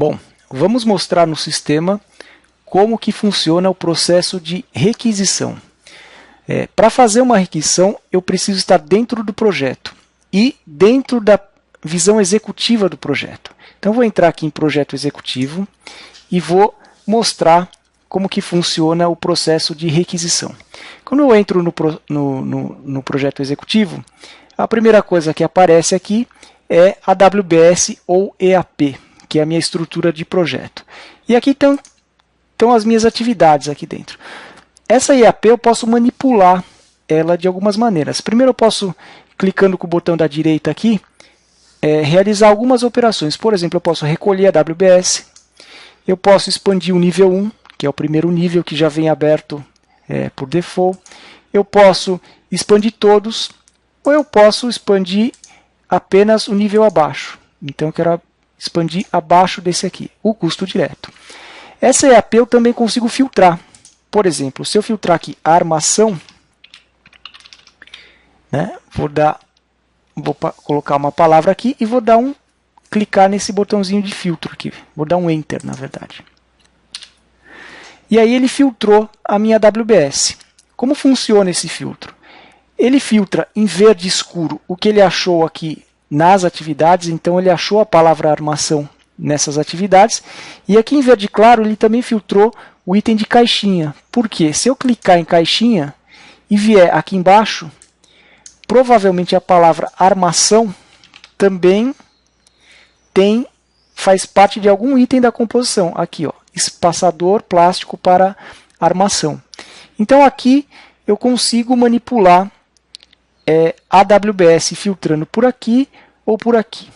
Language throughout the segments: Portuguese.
Bom, vamos mostrar no sistema como que funciona o processo de requisição. Para fazer uma requisição, eu preciso estar dentro do projeto e dentro da visão executiva do projeto. Então, eu vou entrar aqui em Projeto Executivo e vou mostrar como que funciona o processo de requisição. Quando eu entro no Projeto Executivo, a primeira coisa que aparece aqui é a WBS ou EAP, que é a minha estrutura de projeto. E aqui estão as minhas atividades aqui dentro. Essa EAP eu posso manipular ela de algumas maneiras. Primeiro eu posso, clicando com o botão da direita aqui, realizar algumas operações. Por exemplo, eu posso recolher a WBS, eu posso expandir o nível 1, que é o primeiro nível que já vem aberto por default. Eu posso expandir todos, ou eu posso expandir apenas o nível abaixo. Então eu quero expandir abaixo desse aqui, o custo direto. Essa EAP eu também consigo filtrar. Por exemplo, se eu filtrar aqui a armação, né, vou colocar uma palavra aqui e vou clicar nesse botãozinho de filtro aqui. Vou dar um Enter, na verdade. E aí ele filtrou a minha WBS. Como funciona esse filtro? Ele filtra em verde escuro o que ele achou aqui nas atividades, então ele achou a palavra armação nessas atividades. E aqui em verde claro ele também filtrou o item de caixinha. Por quê? Se eu clicar em caixinha e vier aqui embaixo, provavelmente a palavra armação também faz parte de algum item da composição. Aqui, ó, espaçador plástico para armação. Então aqui eu consigo manipular a WBS filtrando por aqui ou por aqui.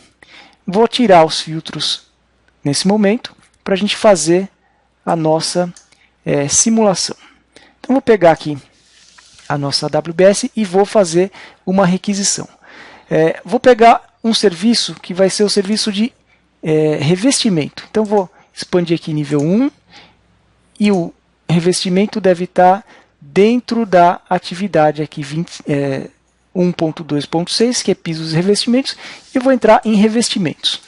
Vou tirar os filtros nesse momento para a gente fazer a nossa simulação. Então vou pegar aqui a nossa WBS e vou fazer uma requisição. Vou pegar um serviço que vai ser o serviço de revestimento. Então vou expandir aqui nível 1 e o revestimento deve estar dentro da atividade aqui 1.2.6, que é pisos e revestimentos, e eu vou entrar em revestimentos.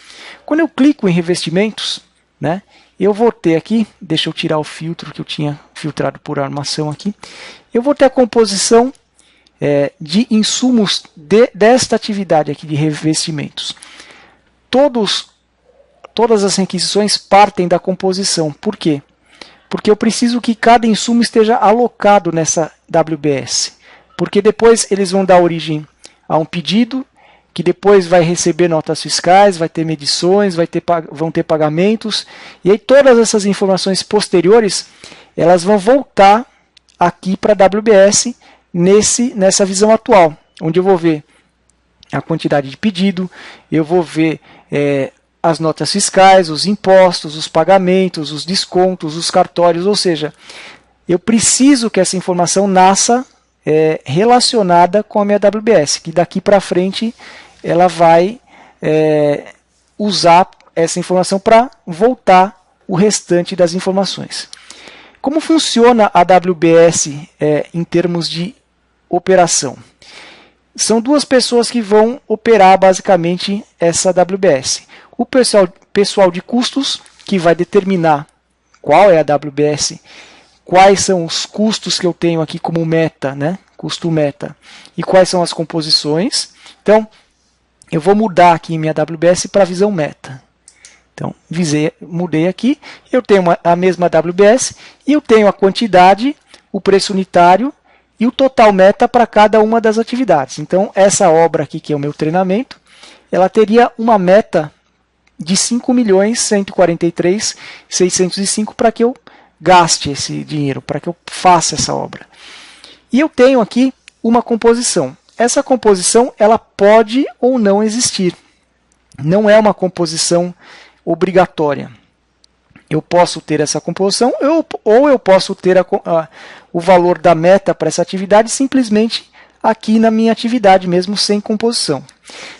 Quando eu clico em revestimentos, né, eu vou ter aqui, deixa eu tirar o filtro que eu tinha filtrado por armação aqui, eu vou ter a composição de insumos desta atividade aqui de revestimentos. Todas as requisições partem da composição. Por quê? Porque eu preciso que cada insumo esteja alocado nessa WBS. Porque depois eles vão dar origem a um pedido, que depois vai receber notas fiscais, vai ter medições, vão ter pagamentos. E aí todas essas informações posteriores, elas vão voltar aqui para a WBS nessa visão atual, onde eu vou ver a quantidade de pedido, eu vou ver as notas fiscais, os impostos, os pagamentos, os descontos, os cartórios, ou seja, eu preciso que essa informação nasça relacionada com a minha WBS, que daqui para frente ela vai usar essa informação para voltar o restante das informações. Como funciona a WBS em termos de operação? São duas pessoas que vão operar basicamente essa WBS. O pessoal de custos, que vai determinar qual é a WBS, quais são os custos que eu tenho aqui como meta, né? Custo meta, e quais são as composições. Então, eu vou mudar aqui minha WBS para a visão meta. Então, mudei aqui, eu tenho a mesma WBS e eu tenho a quantidade, o preço unitário e o total meta para cada uma das atividades. Então, essa obra aqui, que é o meu treinamento, ela teria uma meta de 5.143.605 para que eu gaste esse dinheiro, para que eu faça essa obra. E eu tenho aqui uma composição. Essa composição ela pode ou não existir. Não é uma composição obrigatória. Eu posso ter essa composição ou eu posso ter o valor da meta para essa atividade simplesmente aqui na minha atividade mesmo, sem composição.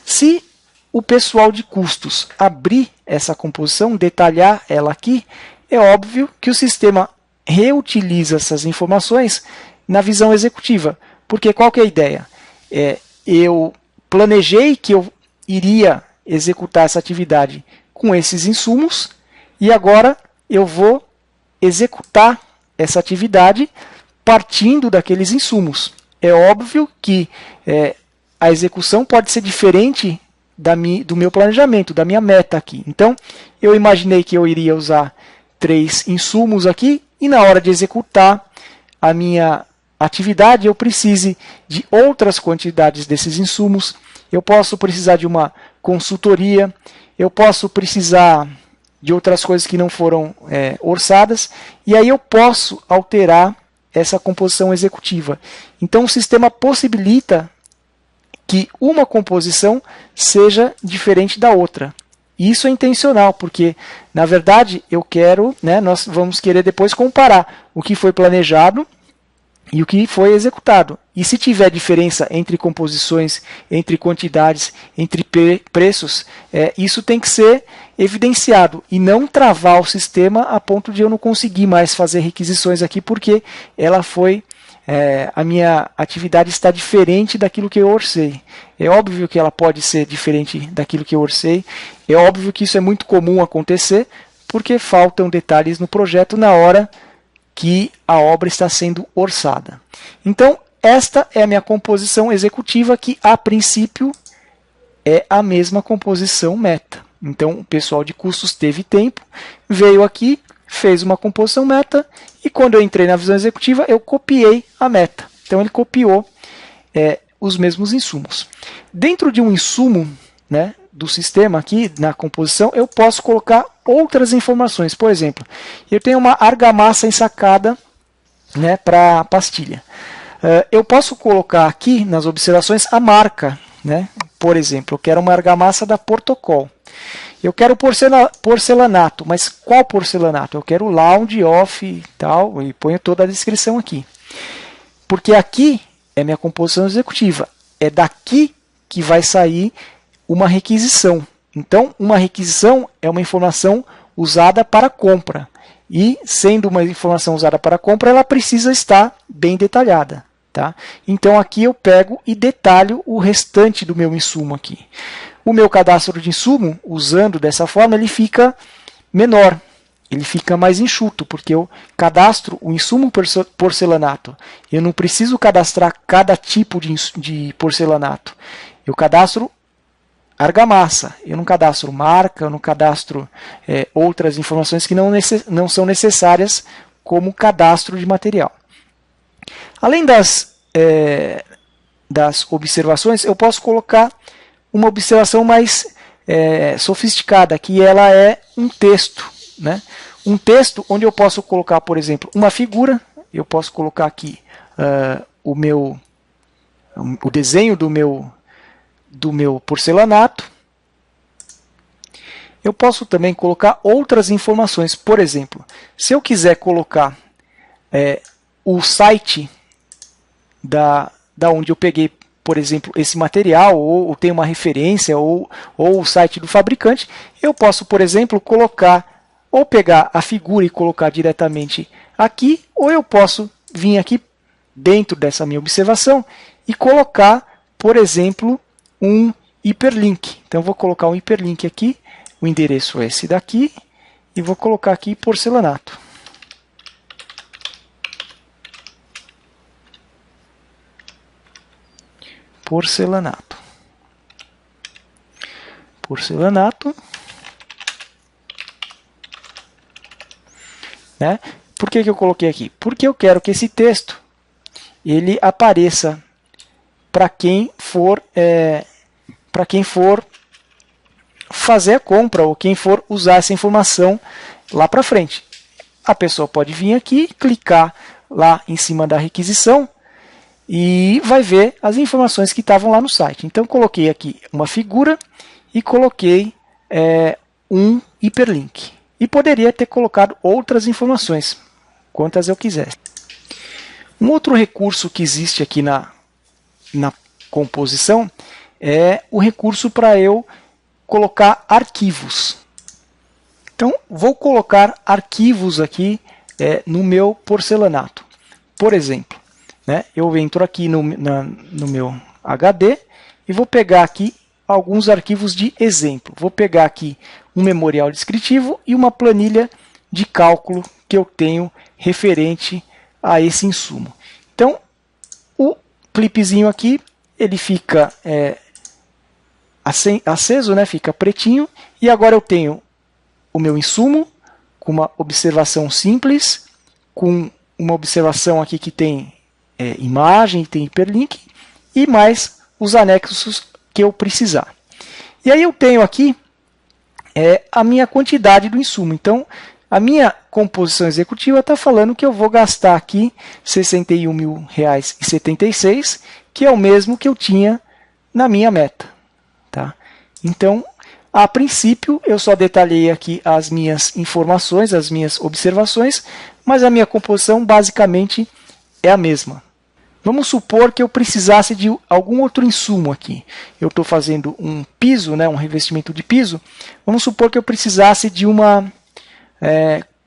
Se o pessoal de custos abrir essa composição, detalhar ela aqui, é óbvio que o sistema reutiliza essas informações na visão executiva. Porque qual que é a ideia? Eu planejei que eu iria executar essa atividade com esses insumos E agora eu vou executar essa atividade partindo daqueles insumos. É óbvio que a execução pode ser diferente do meu planejamento, da minha meta aqui. Então, eu imaginei que eu iria usar 3 insumos aqui, e na hora de executar a minha atividade, eu precise de outras quantidades desses insumos, eu posso precisar de uma consultoria, eu posso precisar de outras coisas que não foram orçadas, e aí eu posso alterar essa composição executiva. Então, o sistema possibilita que uma composição seja diferente da outra. E isso é intencional, porque, na verdade, nós vamos querer depois comparar o que foi planejado e o que foi executado. E se tiver diferença entre composições, entre quantidades, entre preços, isso tem que ser evidenciado e não travar o sistema a ponto de eu não conseguir mais fazer requisições aqui, porque a minha atividade está diferente daquilo que eu orcei. É óbvio que ela pode ser diferente daquilo que eu orcei, é óbvio que isso é muito comum acontecer, porque faltam detalhes no projeto na hora que a obra está sendo orçada. Então, esta é a minha composição executiva, que a princípio é a mesma composição meta. Então, o pessoal de custos teve tempo, veio aqui, fez uma composição meta, e quando eu entrei na visão executiva, eu copiei a meta. Então, ele copiou os mesmos insumos. Dentro de um insumo, né, do sistema aqui, na composição, eu posso colocar outras informações. Por exemplo, eu tenho uma argamassa ensacada, né, para pastilha. Eu posso colocar aqui nas observações a marca. Né? Por exemplo, eu quero uma argamassa da Portocol. Eu quero porcelanato, mas qual porcelanato? Eu quero Lounge, Off e tal, e ponho toda a descrição aqui. Porque aqui é minha composição executiva. É daqui que vai sair uma requisição. Então, uma requisição é uma informação usada para compra. E, sendo uma informação usada para compra, ela precisa estar bem detalhada. Tá? Então, aqui eu pego e detalho o restante do meu insumo aqui. O meu cadastro de insumo, usando dessa forma, ele fica menor, ele fica mais enxuto, porque eu cadastro o insumo porcelanato. Eu não preciso cadastrar cada tipo de porcelanato. Eu cadastro argamassa, eu não cadastro marca, eu não cadastro outras informações que não são necessárias como cadastro de material. Além das observações, eu posso colocar uma observação mais sofisticada, que ela é um texto. Né? Um texto onde eu posso colocar, por exemplo, uma figura, eu posso colocar aqui o desenho do meu porcelanato. Eu posso também colocar outras informações. Por exemplo, se eu quiser colocar o site da onde eu peguei, por exemplo, esse material, ou tem uma referência, ou o site do fabricante, eu posso, por exemplo, pegar a figura e colocar diretamente aqui, ou eu posso vir aqui dentro dessa minha observação e colocar, por exemplo, um hiperlink. Então, eu vou colocar um hiperlink aqui, o endereço é esse daqui, e vou colocar aqui porcelanato. Porcelanato. Né? Por que eu coloquei aqui? Porque eu quero que esse texto ele apareça para quem for fazer a compra ou quem for usar essa informação lá para frente. A pessoa pode vir aqui, clicar lá em cima da requisição e vai ver as informações que estavam lá no site. Então, coloquei aqui uma figura e coloquei um hiperlink. E poderia ter colocado outras informações, quantas eu quisesse. Um outro recurso que existe aqui na composição é o recurso para eu colocar arquivos. Então, vou colocar arquivos aqui no meu porcelanato. Por exemplo, né, eu entro aqui no meu HD e vou pegar aqui alguns arquivos de exemplo. Vou pegar aqui um memorial descritivo e uma planilha de cálculo que eu tenho referente a esse insumo. Então, o clipezinho aqui, ele fica aceso, né? Fica pretinho, e agora eu tenho o meu insumo com uma observação simples, com uma observação aqui que tem imagem, tem hiperlink, e mais os anexos que eu precisar. E aí eu tenho aqui a minha quantidade do insumo. Então, a minha composição executiva está falando que eu vou gastar aqui R$ 61.000,76, que é o mesmo que eu tinha na minha meta. Tá? Então, a princípio, eu só detalhei aqui as minhas informações, as minhas observações, mas a minha composição basicamente é a mesma. Vamos supor que eu precisasse de algum outro insumo aqui. Eu estou fazendo um piso, né, um revestimento de piso. Vamos supor que eu precisasse de uma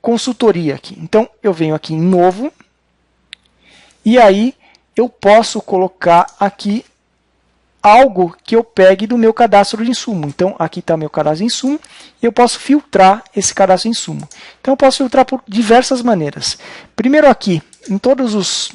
consultoria aqui. Então, eu venho aqui em Novo, e aí eu posso colocar aqui algo que eu pegue do meu cadastro de insumo. Então, aqui está meu cadastro de insumo, e eu posso filtrar esse cadastro de insumo. Então, eu posso filtrar por diversas maneiras. Primeiro aqui, em todas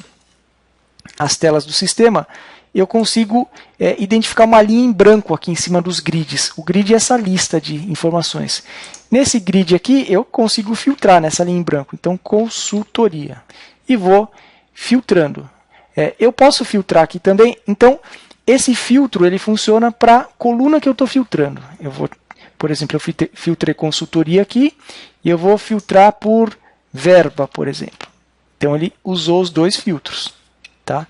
as telas do sistema, eu consigo identificar uma linha em branco aqui em cima dos grids. O grid é essa lista de informações. Nesse grid aqui, eu consigo filtrar nessa linha em branco. Então, consultoria. E vou filtrando. Eu posso filtrar aqui também. Então, esse filtro ele funciona para a coluna que eu estou filtrando. Eu vou, por exemplo, eu filtrei consultoria aqui, e eu vou filtrar por verba, por exemplo. Então, ele usou os dois filtros. Tá?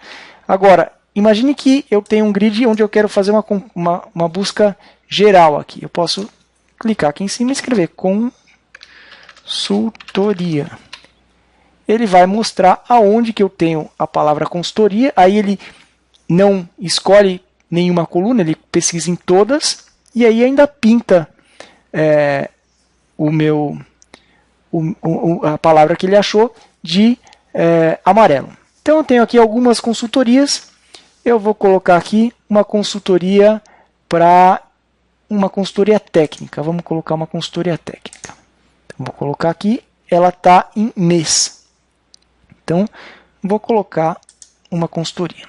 Agora, imagine que eu tenho um grid onde eu quero fazer uma busca geral aqui. Eu posso clicar aqui em cima e escrever consultoria. Ele vai mostrar aonde que eu tenho a palavra consultoria. Aí ele não escolhe nenhuma coluna, ele pesquisa em todas, e aí ainda pinta a palavra que ele achou de amarelo. Então, eu tenho aqui algumas consultorias. Eu vou colocar aqui uma consultoria para uma consultoria técnica. Vamos colocar uma consultoria técnica. Então, vou colocar aqui, ela está em mês. Então, vou colocar uma consultoria.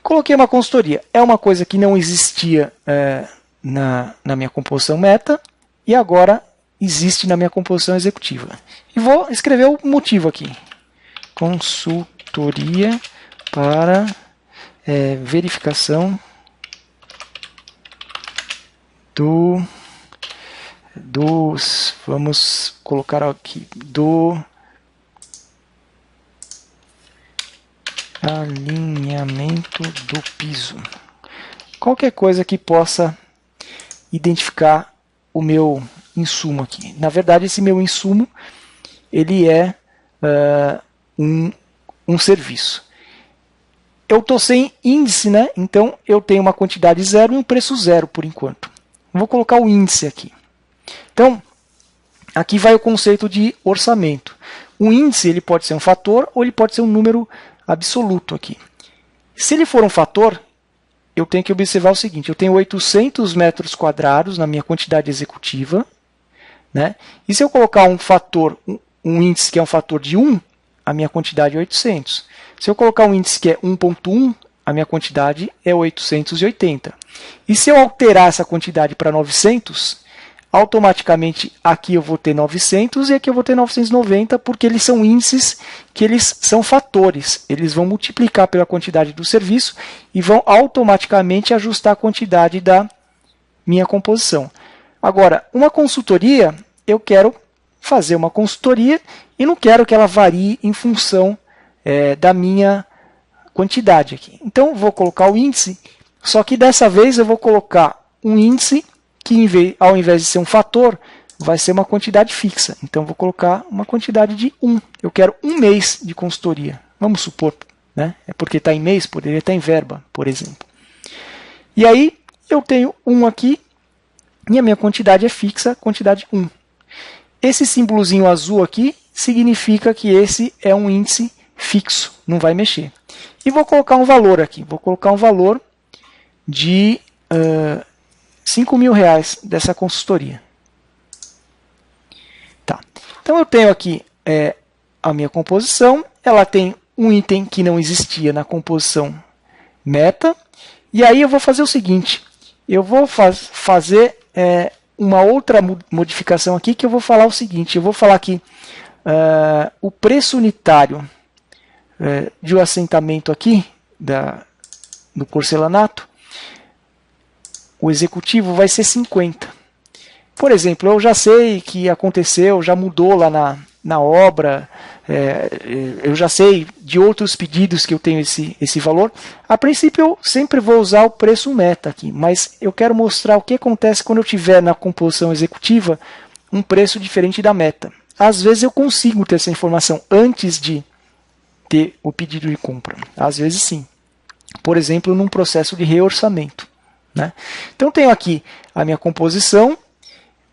Coloquei uma consultoria. É uma coisa que não existia na minha composição meta, e agora existe na minha composição executiva. E vou escrever o motivo aqui. Consultoria para verificação vamos colocar aqui, do alinhamento do piso. Qualquer coisa que possa identificar o meu insumo aqui. Na verdade, esse meu insumo ele é um serviço. Eu estou sem índice, né? Então eu tenho uma quantidade zero e um preço zero por enquanto. Vou colocar o índice aqui. Então, aqui vai o conceito de orçamento. O índice ele pode ser um fator ou ele pode ser um número absoluto aqui. Se ele for um fator, eu tenho que observar o seguinte: eu tenho 800 metros quadrados na minha quantidade executiva, né? E se eu colocar um fator, um índice que é um fator de 1, a minha quantidade é 800. Se eu colocar um índice que é 1.1, a minha quantidade é 880. E se eu alterar essa quantidade para 900, automaticamente aqui eu vou ter 900 e aqui eu vou ter 990, porque eles são índices que eles são fatores. Eles vão multiplicar pela quantidade do serviço e vão automaticamente ajustar a quantidade da minha composição. Agora, uma consultoria, eu quero fazer uma consultoria e não quero que ela varie em função da minha quantidade aqui. Então, vou colocar o índice, só que dessa vez eu vou colocar um índice que, ao invés de ser um fator, vai ser uma quantidade fixa. Então, vou colocar uma quantidade de 1. Eu quero um mês de consultoria. Vamos supor, né? É porque está em mês, poderia estar em verba, por exemplo. E aí, eu tenho 1 aqui, e a minha quantidade é fixa, quantidade 1. Esse símbolozinho azul aqui significa que esse é um índice fixo, não vai mexer. E vou colocar um valor aqui. Vou colocar um valor de R$ 5.000 dessa consultoria. Tá. Então eu tenho aqui a minha composição, ela tem um item que não existia na composição meta, e aí eu vou fazer o seguinte, eu vou fazer uma outra modificação aqui, que eu vou falar o seguinte, eu vou falar que o preço unitário de um assentamento aqui, do porcelanato, o executivo vai ser 50. Por exemplo, eu já sei que aconteceu, já mudou lá na obra, eu já sei de outros pedidos que eu tenho esse valor. A princípio, eu sempre vou usar o preço meta aqui, mas eu quero mostrar o que acontece quando eu tiver na composição executiva um preço diferente da meta. Às vezes eu consigo ter essa informação antes de ter o pedido de compra. Às vezes sim. Por exemplo, num processo de reorçamento, né? Então tenho aqui a minha composição.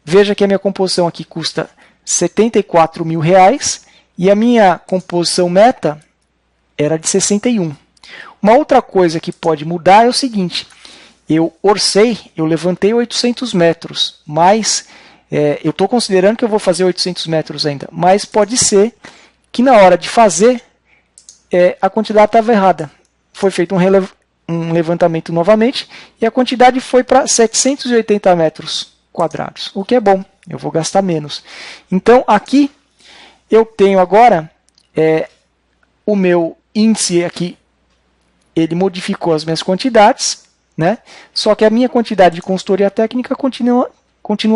Veja que a minha composição aqui custa R$ 74.000 e a minha composição meta era de 61. Uma outra coisa que pode mudar é o seguinte, eu levantei 800 metros, mas eu estou considerando que eu vou fazer 800 metros ainda, mas pode ser que na hora de fazer a quantidade estava errada. Foi feito um levantamento novamente e a quantidade foi para 780 metros quadrados, o que é bom, eu vou gastar menos. Então aqui eu tenho agora o meu índice aqui, ele modificou as minhas quantidades, né? Só que a minha quantidade de consultoria técnica continua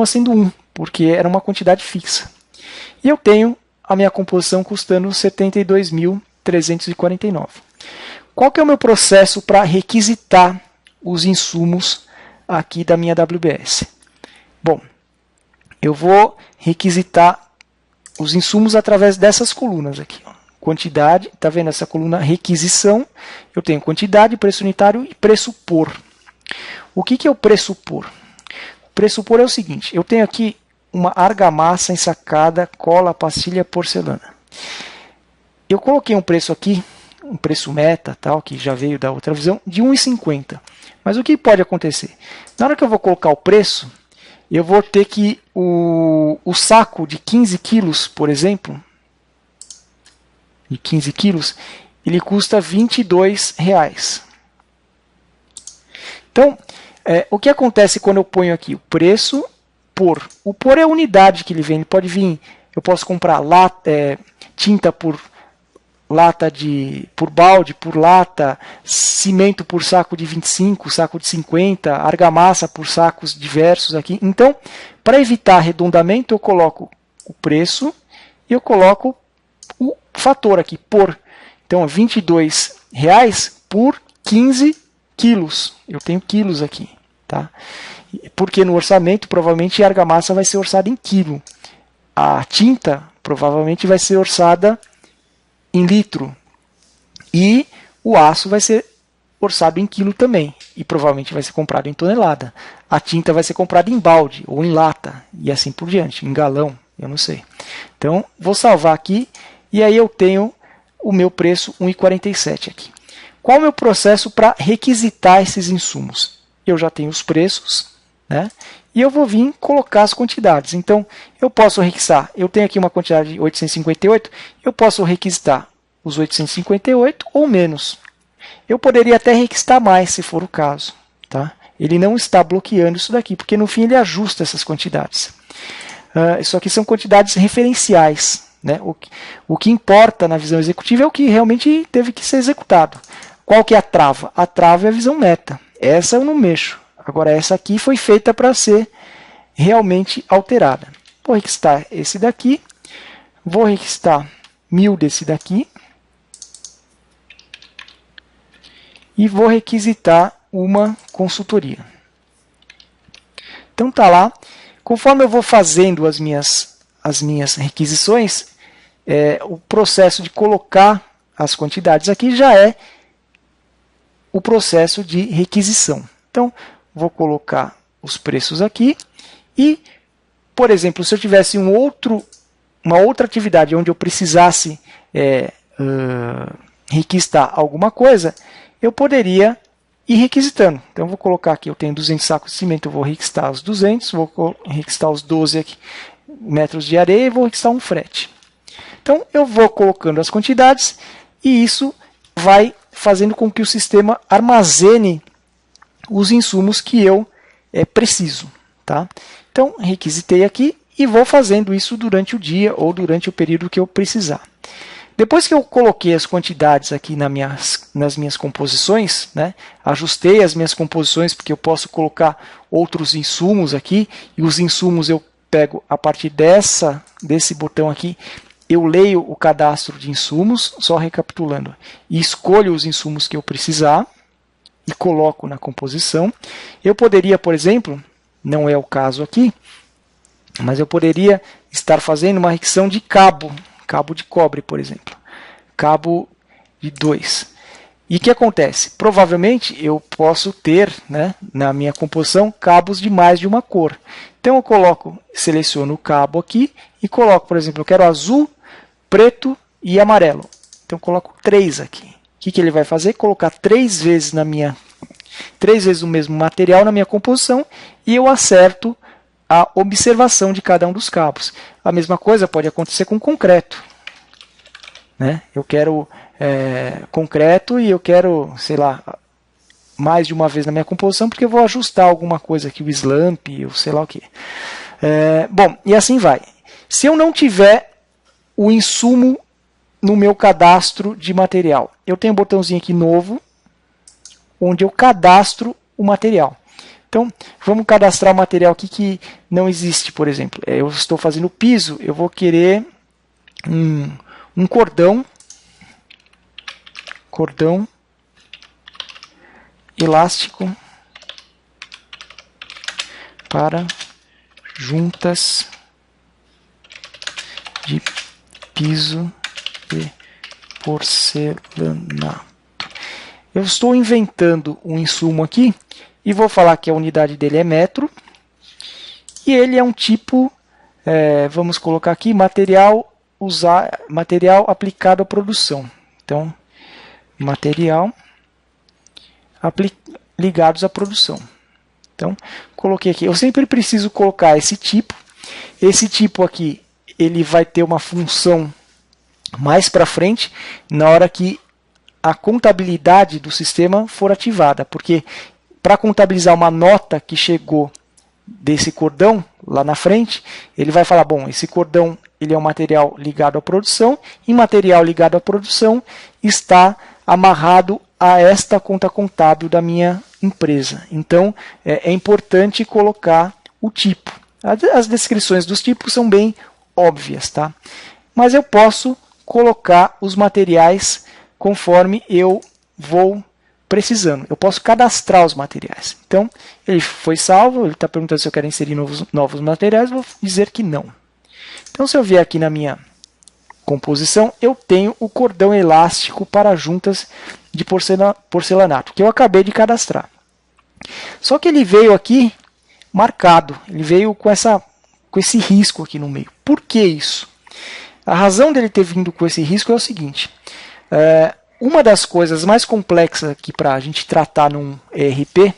sendo 1, porque era uma quantidade fixa. E eu tenho a minha composição custando R$ 72.349. Qual que é o meu processo para requisitar os insumos aqui da minha WBS? Bom, eu vou requisitar os insumos através dessas colunas aqui. Ó. Quantidade, está vendo essa coluna requisição? Eu tenho quantidade, preço unitário e preço por. O que é o preço por? O preço por é o seguinte, eu tenho aqui uma argamassa ensacada, cola, pastilha, porcelana. Eu coloquei um preço aqui, um preço meta, tal, que já veio da outra visão, de R$ 1,50. Mas o que pode acontecer? Na hora que eu vou colocar o preço, eu vou ter que o saco de 15 quilos, por exemplo, de 15 quilos, ele custa R$ 22,00. Então, o que acontece quando eu ponho aqui o preço por? O por é a unidade que ele vem. Ele pode vir, eu posso comprar tinta por lata por balde, por lata, cimento por saco de 25, saco de 50, argamassa por sacos diversos aqui. Então, para evitar arredondamento, eu coloco o preço e eu coloco o fator aqui, por. Então, R$ 22,00 por 15 quilos. Eu tenho quilos aqui, tá? Porque no orçamento, provavelmente, a argamassa vai ser orçada em quilo. A tinta, provavelmente, vai ser orçada em litro. E o aço vai ser orçado em quilo também. E provavelmente vai ser comprado em tonelada. A tinta vai ser comprada em balde ou em lata. E assim por diante. Em galão, eu não sei. Então, vou salvar aqui. E aí eu tenho o meu preço R$ 1,47 aqui. Qual é o meu processo para requisitar esses insumos? Eu já tenho os preços, né? E eu vou vir colocar as quantidades. Então, eu posso requisitar, eu tenho aqui uma quantidade de 858, eu posso requisitar os 858 ou menos. Eu poderia até requisitar mais, se for o caso. Tá? Ele não está bloqueando isso daqui, porque no fim ele ajusta essas quantidades. Isso aqui são quantidades referenciais. Né? O que importa na visão executiva é o que realmente teve que ser executado. Qual que é a trava? A trava é a visão meta. Essa eu não mexo. Agora, essa aqui foi feita para ser realmente alterada. Vou requisitar esse daqui. Vou requisitar 1.000 desse daqui. E vou requisitar uma consultoria. Então, tá lá. Conforme eu vou fazendo as minhas requisições, o processo de colocar as quantidades aqui já é o processo de requisição. Então, vou colocar os preços aqui e, por exemplo, se eu tivesse uma outra atividade onde eu precisasse requisitar alguma coisa, eu poderia e requisitando. Então, eu vou colocar aqui, eu tenho 200 sacos de cimento, eu vou requisitar os 200, vou requisitar os 12 aqui, metros de areia e vou requisitar um frete. Então, eu vou colocando as quantidades e isso vai fazendo com que o sistema armazene os insumos que eu preciso. Tá? Então, requisitei aqui e vou fazendo isso durante o dia ou durante o período que eu precisar. Depois que eu coloquei as quantidades aqui nas minhas composições, né, ajustei as minhas composições, porque eu posso colocar outros insumos aqui, e os insumos eu pego a partir desse botão aqui, eu leio o cadastro de insumos, só recapitulando, e escolho os insumos que eu precisar e coloco na composição. Eu poderia, por exemplo, não é o caso aqui, mas eu poderia estar fazendo uma requisição de cabo de cobre, por exemplo, cabo de 2. E o que acontece? Provavelmente eu posso ter, né, na minha composição cabos de mais de uma cor. Então eu seleciono o cabo aqui e coloco, por exemplo, eu quero azul, preto e amarelo. Então eu coloco 3 aqui. O que ele vai fazer? Colocar 3 vezes o mesmo material na minha composição e eu acerto a observação de cada um dos cabos. A mesma coisa pode acontecer com concreto. Né? Eu quero concreto e eu quero, sei lá, mais de uma vez na minha composição, porque eu vou ajustar alguma coisa aqui, o slump, ou sei lá o que. Bom, e assim vai. Se eu não tiver o insumo no meu cadastro de material, eu tenho um botãozinho aqui novo, onde eu cadastro o material. Então, vamos cadastrar o material aqui que não existe, por exemplo. Eu estou fazendo piso, eu vou querer um cordão elástico para juntas de piso de porcelanato. Eu estou inventando um insumo aqui e vou falar que a unidade dele é metro e ele é um tipo, vamos colocar aqui, material aplicado à produção. Então, material ligados à produção. Então, coloquei aqui. Eu sempre preciso colocar esse tipo. Esse tipo aqui, ele vai ter uma função mais para frente, na hora que a contabilidade do sistema for ativada. Porque para contabilizar uma nota que chegou desse cordão lá na frente, ele vai falar, bom, esse cordão ele é um material ligado à produção, e material ligado à produção está amarrado a esta conta contábil da minha empresa. Então, é importante colocar o tipo. As descrições dos tipos são bem óbvias, tá? Mas eu posso colocar os materiais conforme eu vou precisando. Eu posso cadastrar os materiais. Então, ele foi salvo, ele está perguntando se eu quero inserir novos materiais, vou dizer que não. Então, se eu vier aqui na minha composição, eu tenho o cordão elástico para juntas de porcelanato, que eu acabei de cadastrar. Só que ele veio aqui marcado, ele veio com esse risco aqui no meio. Por que isso? A razão dele ter vindo com esse risco é o seguinte. Uma das coisas mais complexas aqui para a gente tratar num ERP,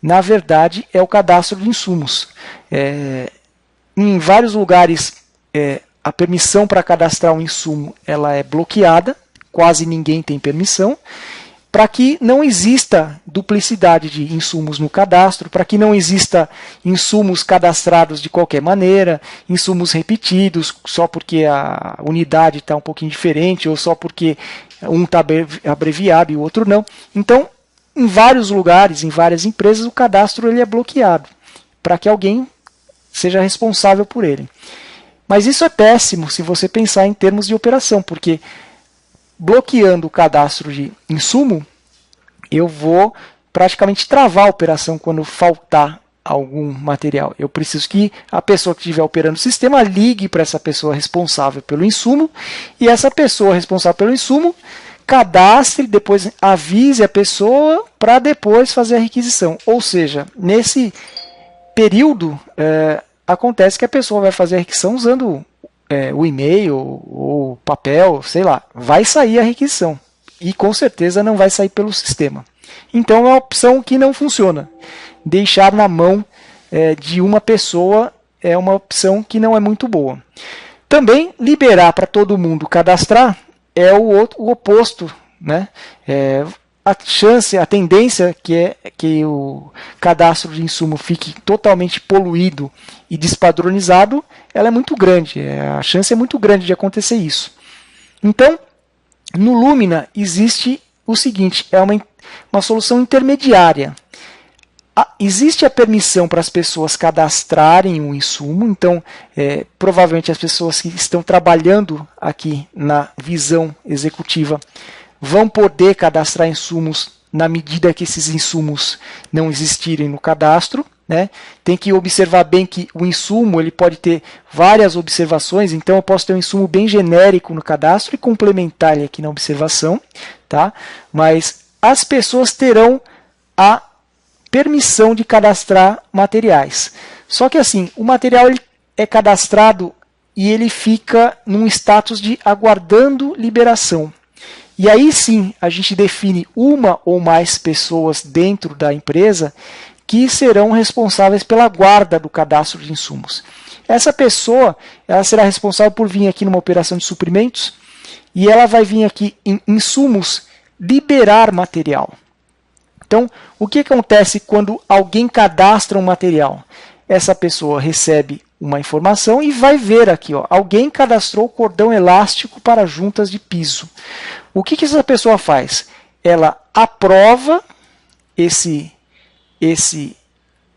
na verdade, é o cadastro de insumos. Em vários lugares, a permissão para cadastrar um insumo ela é bloqueada, quase ninguém tem permissão, para que não exista duplicidade de insumos no cadastro, para que não exista insumos cadastrados de qualquer maneira, insumos repetidos só porque a unidade está um pouquinho diferente ou só porque um está abreviado e o outro não. Então, em vários lugares, em várias empresas, o cadastro ele é bloqueado, para que alguém seja responsável por ele. Mas isso é péssimo se você pensar em termos de operação, porque bloqueando o cadastro de insumo, eu vou praticamente travar a operação quando faltar algum material. Eu preciso que a pessoa que estiver operando o sistema ligue para essa pessoa responsável pelo insumo, e essa pessoa responsável pelo insumo cadastre, depois avise a pessoa para depois fazer a requisição. Ou seja, nesse período, acontece que a pessoa vai fazer a requisição usando o e-mail ou papel, sei lá, vai sair a requisição. e com certeza não vai sair pelo sistema. Então é uma opção que não funciona. Deixar na mão de uma pessoa é uma opção que não é muito boa. Também liberar para todo mundo cadastrar é o oposto, né? A tendência que é que o cadastro de insumo fique totalmente poluído e despadronizado, ela é muito grande. A chance é muito grande de acontecer isso. Então, no Lumina existe o seguinte, é uma solução intermediária. Existe a permissão para as pessoas cadastrarem um insumo, então provavelmente as pessoas que estão trabalhando aqui na visão executiva vão poder cadastrar insumos na medida que esses insumos não existirem no cadastro, né? Tem que observar bem que o insumo ele pode ter várias observações, então eu posso ter um insumo bem genérico no cadastro e complementar ele aqui na observação, tá? Mas as pessoas terão a permissão de cadastrar materiais. Só que assim, o material ele é cadastrado e ele fica num status de aguardando liberação. E aí sim, a gente define uma ou mais pessoas dentro da empresa que serão responsáveis pela guarda do cadastro de insumos. Essa pessoa ela será responsável por vir aqui numa operação de suprimentos e ela vai vir aqui em insumos liberar material. Então, o que acontece quando alguém cadastra um material? Essa pessoa recebe uma informação e vai ver aqui, ó, alguém cadastrou cordão elástico para juntas de piso. O que essa pessoa faz? Ela aprova esse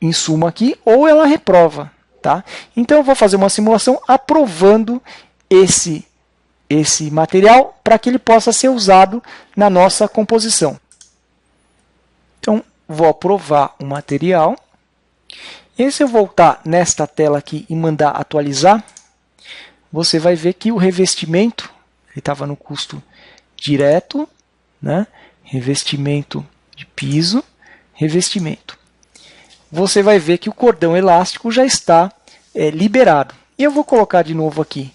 insumo aqui ou ela reprova. Tá? Então, eu vou fazer uma simulação aprovando esse material para que ele possa ser usado na nossa composição. Então, vou aprovar o material. E se eu voltar nesta tela aqui e mandar atualizar, você vai ver que o revestimento estava no custo direto, né? Revestimento de piso, revestimento. Você vai ver que o cordão elástico já está liberado. E eu vou colocar de novo aqui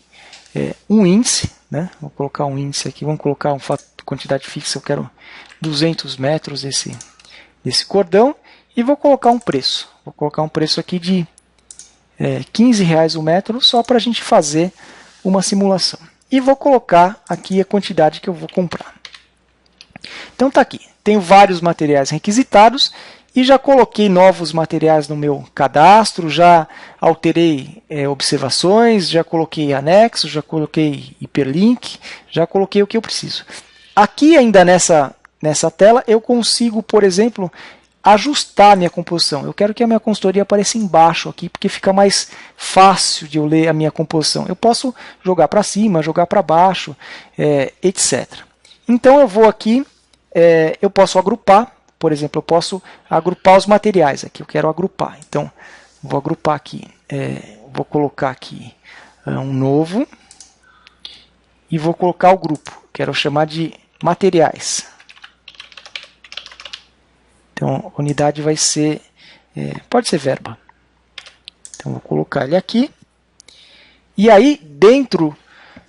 um índice, né? Vou colocar um índice aqui, vamos colocar uma quantidade fixa, eu quero 200 metros desse cordão, e vou colocar um preço. Vou colocar um preço aqui de R$15 o metro, só para a gente fazer uma simulação. E vou colocar aqui a quantidade que eu vou comprar. Então está aqui, tenho vários materiais requisitados, e já coloquei novos materiais no meu cadastro, já alterei observações, já coloquei anexo, já coloquei hiperlink, já coloquei o que eu preciso. Aqui ainda nessa tela eu consigo, por exemplo, ajustar a minha composição. Eu quero que a minha consultoria apareça embaixo aqui, porque fica mais fácil de eu ler a minha composição. Eu posso jogar para cima, jogar para baixo, etc. Então eu vou aqui, eu posso agrupar. Por exemplo, eu posso agrupar os materiais aqui. Eu quero agrupar. Então, vou agrupar aqui. Vou colocar aqui um novo. E vou colocar o grupo. Quero chamar de materiais. Então, a unidade vai ser... pode ser verba. Então, vou colocar ele aqui. E aí, dentro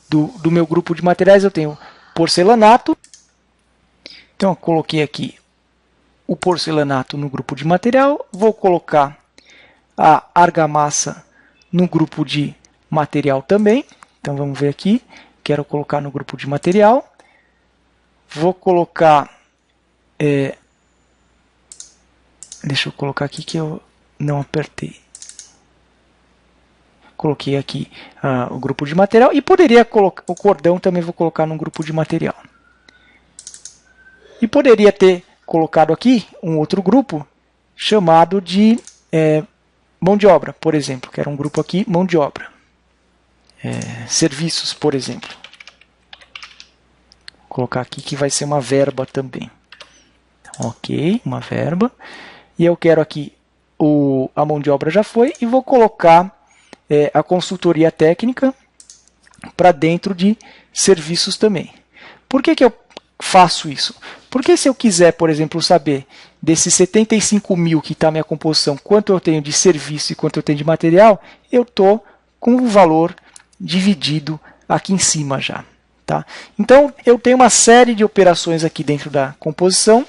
do meu grupo de materiais, eu tenho porcelanato. Então, eu coloquei aqui o porcelanato no grupo de material, vou colocar a argamassa no grupo de material também. Então vamos ver aqui, quero colocar no grupo de material. Vou colocar, deixa eu colocar aqui que eu não apertei. Coloquei aqui o grupo de material e poderia colocar o cordão também, vou colocar no grupo de material. E poderia ter colocado aqui um outro grupo chamado de mão de obra, por exemplo. Quero um grupo aqui, mão de obra. Serviços, por exemplo. Vou colocar aqui que vai ser uma verba também. Então, ok, uma verba. E eu quero aqui, a mão de obra já foi, e vou colocar a consultoria técnica para dentro de serviços também. Por que eu faço isso? Porque se eu quiser, por exemplo, saber desses 75 mil que está a minha composição, quanto eu tenho de serviço e quanto eu tenho de material, eu estou com o valor dividido aqui em cima já. Tá? Então, eu tenho uma série de operações aqui dentro da composição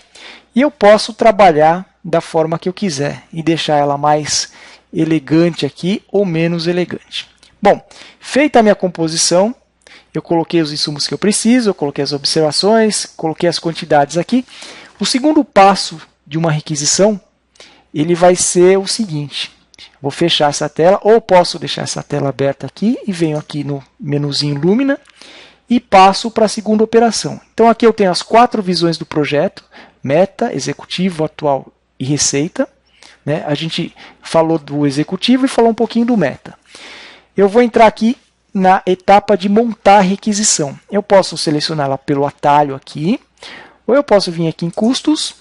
e eu posso trabalhar da forma que eu quiser e deixar ela mais elegante aqui ou menos elegante. Bom, feita a minha composição, eu coloquei os insumos que eu preciso, eu coloquei as observações, coloquei as quantidades aqui. O segundo passo de uma requisição, ele vai ser o seguinte. Vou fechar essa tela, ou posso deixar essa tela aberta aqui e venho aqui no menuzinho Lumina e passo para a segunda operação. Então aqui eu tenho as 4 visões do projeto, meta, executivo, atual e receita. Né? A gente falou do executivo e falou um pouquinho do meta. Eu vou entrar aqui na etapa de montar a requisição. Eu posso selecioná-la pelo atalho aqui, ou eu posso vir aqui em custos,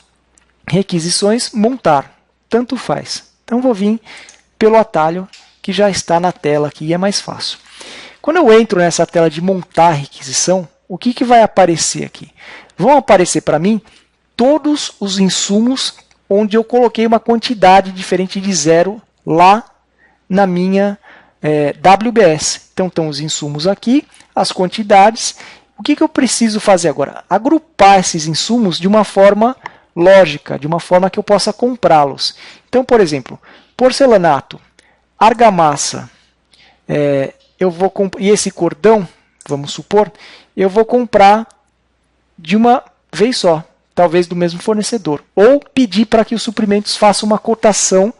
requisições, montar. Tanto faz. Então vou vir pelo atalho que já está na tela aqui e é mais fácil. Quando eu entro nessa tela de montar a requisição, o que vai aparecer aqui? Vão aparecer para mim todos os insumos onde eu coloquei uma quantidade diferente de 0 lá na minha WBS. Então estão os insumos aqui, as quantidades. O que eu preciso fazer agora? Agrupar esses insumos de uma forma lógica, de uma forma que eu possa comprá-los. Então, por exemplo, porcelanato, argamassa, e esse cordão, vamos supor, eu vou comprar de uma vez só, talvez do mesmo fornecedor. Ou pedir para que os suprimentos façam uma cotação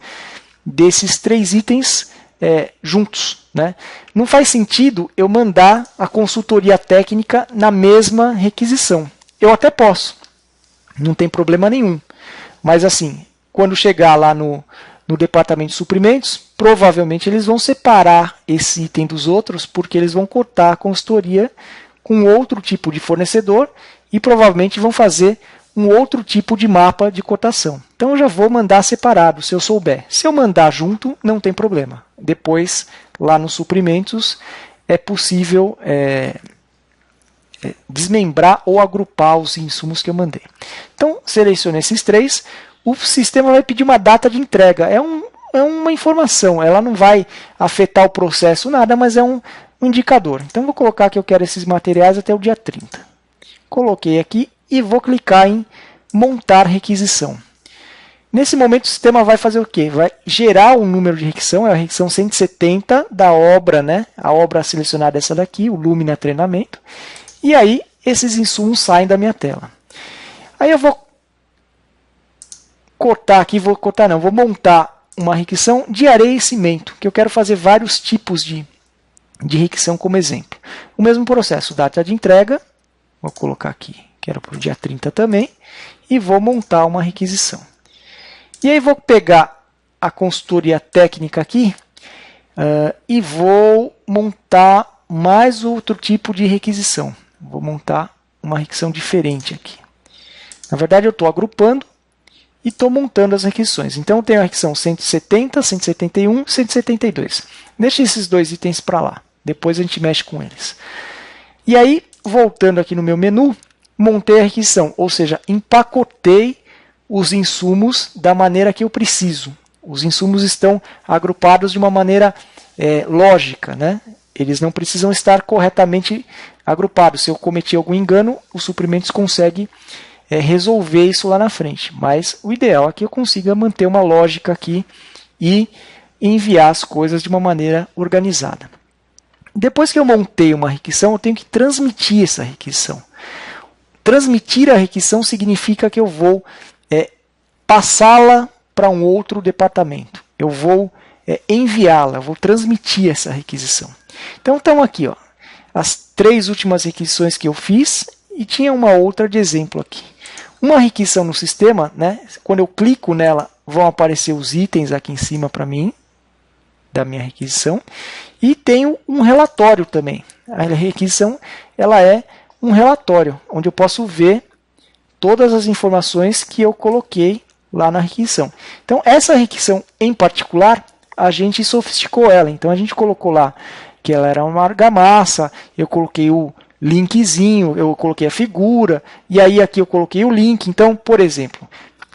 desses 3 itens juntos. Né? Não faz sentido eu mandar a consultoria técnica na mesma requisição. Eu até posso, não tem problema nenhum. Mas assim, quando chegar lá no departamento de suprimentos, provavelmente eles vão separar esse item dos outros, porque eles vão cortar a consultoria com outro tipo de fornecedor e provavelmente vão fazer um outro tipo de mapa de cotação. Então eu já vou mandar separado, se eu souber. Se eu mandar junto, não tem problema. Depois, lá nos suprimentos, é possível desmembrar ou agrupar os insumos que eu mandei. Então, seleciono esses 3. O sistema vai pedir uma data de entrega. É uma informação, ela não vai afetar o processo nada, mas é um indicador. Então, vou colocar que eu quero esses materiais até o dia 30. Coloquei aqui e vou clicar em montar requisição. Nesse momento, o sistema vai fazer o quê? Vai gerar um número de requisição, é a requisição 170 da obra, né? A obra selecionada é essa daqui, o Lumina Treinamento. E aí, esses insumos saem da minha tela. Aí eu vou cortar aqui, vou montar uma requisição de areia e cimento, que eu quero fazer vários tipos de requisição como exemplo. O mesmo processo, data de entrega, vou colocar aqui, quero para o dia 30 também, e vou montar uma requisição. E aí vou pegar a consultoria técnica aqui e vou montar mais outro tipo de requisição. Vou montar uma requisição diferente aqui. Na verdade, eu estou agrupando e estou montando as requisições. Então, eu tenho a requisição 170, 171, 172. Deixa esses 2 itens para lá. Depois a gente mexe com eles. E aí, voltando aqui no meu menu, montei a requisição, ou seja, empacotei os insumos da maneira que eu preciso. Os insumos estão agrupados de uma maneira lógica, né? Eles não precisam estar corretamente agrupados. Se eu cometi algum engano, os suprimentos conseguem resolver isso lá na frente. Mas o ideal é que eu consiga manter uma lógica aqui e enviar as coisas de uma maneira organizada. Depois que eu montei uma requisição, eu tenho que transmitir essa requisição. Transmitir a requisição significa que eu vou passá-la para um outro departamento. Eu vou enviá-la, vou transmitir essa requisição. Então, estão aqui as 3 últimas requisições que eu fiz e tinha uma outra de exemplo aqui. Uma requisição no sistema, né, quando eu clico nela, vão aparecer os itens aqui em cima para mim, da minha requisição, e tenho um relatório também. A requisição ela é um relatório, onde eu posso ver todas as informações que eu coloquei lá na requisição. Então, essa requisição em particular, a gente sofisticou ela. Então, a gente colocou lá que ela era uma argamassa, eu coloquei o linkzinho, eu coloquei a figura, e aí aqui eu coloquei o link. Então, por exemplo,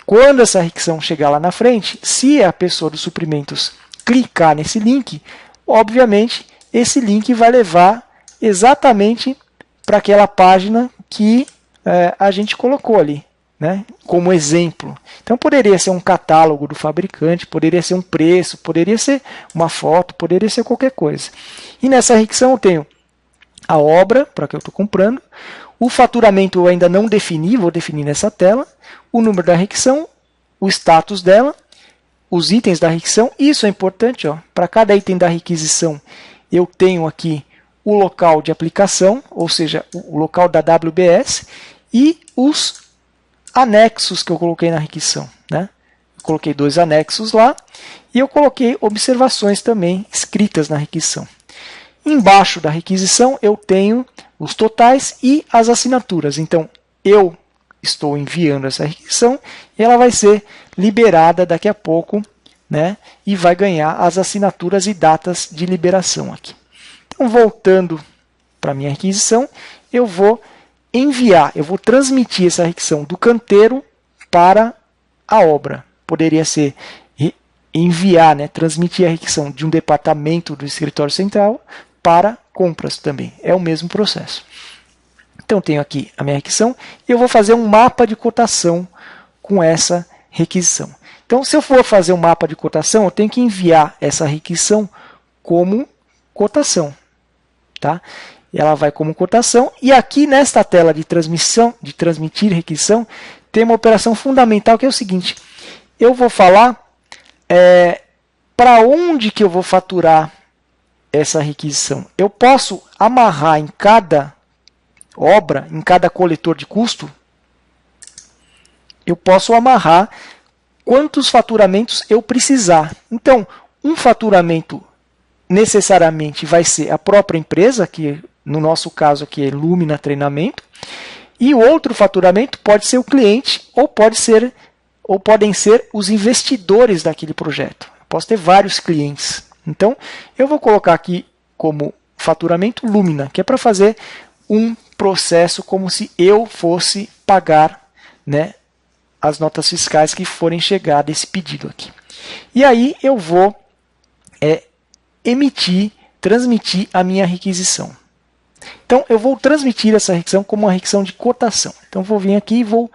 quando essa requisição chegar lá na frente, se a pessoa dos suprimentos clicar nesse link, obviamente, esse link vai levar exatamente para aquela página que a gente colocou ali, né, como exemplo. Então poderia ser um catálogo do fabricante, poderia ser um preço, poderia ser uma foto, poderia ser qualquer coisa. E nessa requisição eu tenho a obra, para que eu estou comprando, o faturamento eu ainda não defini, vou definir nessa tela, o número da requisição, o status dela, os itens da requisição. Isso é importante, para cada item da requisição eu tenho aqui o local de aplicação, ou seja, o local da WBS, e os anexos que eu coloquei na requisição, né? Eu coloquei 2 anexos lá e eu coloquei observações também escritas na requisição. Embaixo da requisição eu tenho os totais e as assinaturas. Então eu estou enviando essa requisição e ela vai ser liberada daqui a pouco, né? E vai ganhar as assinaturas e datas de liberação aqui. Então, voltando para a minha requisição, eu vou enviar, eu vou transmitir essa requisição do canteiro para a obra. Poderia ser enviar, né, transmitir a requisição de um departamento do escritório central para compras também. É o mesmo processo. Então, tenho aqui a minha requisição e eu vou fazer um mapa de cotação com essa requisição. Então, se eu for fazer um mapa de cotação, eu tenho que enviar essa requisição como cotação. Tá? Ela vai como cotação e aqui nesta tela de transmissão, de transmitir requisição, tem uma operação fundamental que é o seguinte: eu vou falar para onde que eu vou faturar essa requisição. Eu posso amarrar em cada obra, em cada coletor de custo, eu posso amarrar quantos faturamentos eu precisar. Então, um faturamento necessariamente vai ser a própria empresa, que no nosso caso aqui é Lumina Treinamento, e o outro faturamento pode ser o cliente ou podem ser os investidores daquele projeto. Eu posso ter vários clientes. Então, eu vou colocar aqui como faturamento Lumina, que é para fazer um processo como se eu fosse pagar, né, as notas fiscais que forem chegar desse pedido aqui. E aí eu vou transmitir a minha requisição. Então, eu vou transmitir essa requisição como uma requisição de cotação. Então, vou vir aqui e vou